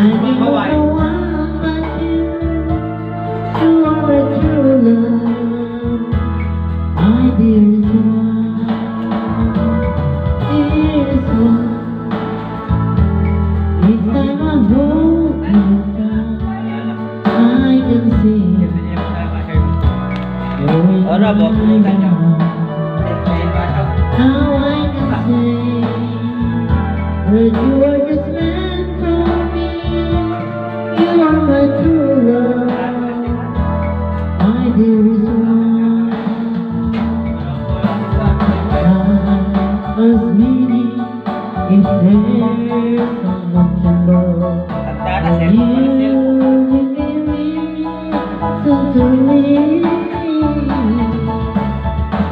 need no one but you. You are a true love, my dearest one, dearest one. Each time I hold you down, I can see you're in my heart. Now I can say that you are just meant for me. You are my true love, my dearest one. I was meaning if there's someone to know, and you will be so to me.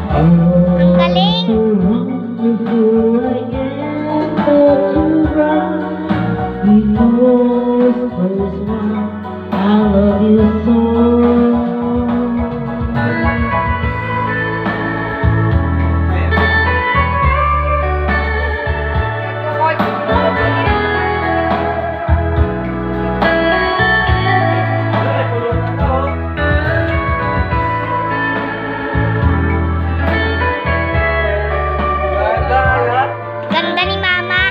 Ang galing! So wonderful I am that you brought me most first one. I love you so. Ganda ni Mama.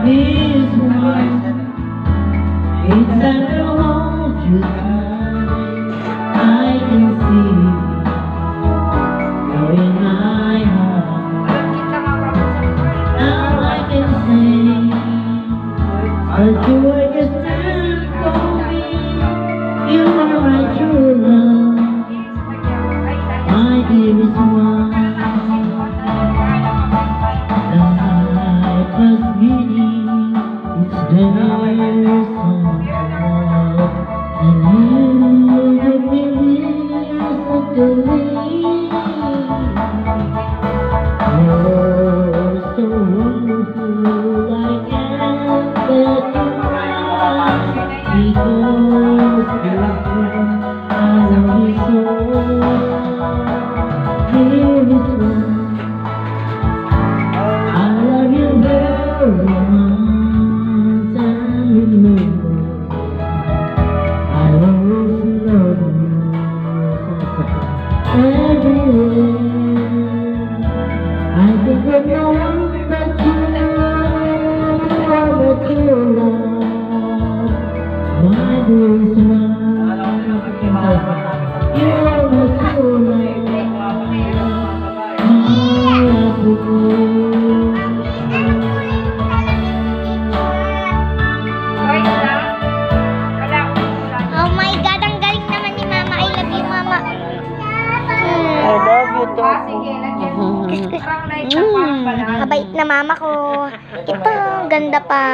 This one, it's that I hold you tight. I can see you're in my heart. Now I can say that you are just meant for me. You are my true love, my dearest one. The life was meaning is there someone love, and you give me reason to live. You're so wonderful, I can't let you out, because this one I love you so. Dearest one, I love you very much, and remember I always love you everywhere. I think of no one but you. You are the true love, my dearest one. You are the true love, my love. Oh my God, ang galing naman ni Mama. I love you, Mama. I love you too. Sige, lagyan mo. Parang like na parang pala. Kabait na Mama ko. Ito, ganda pa.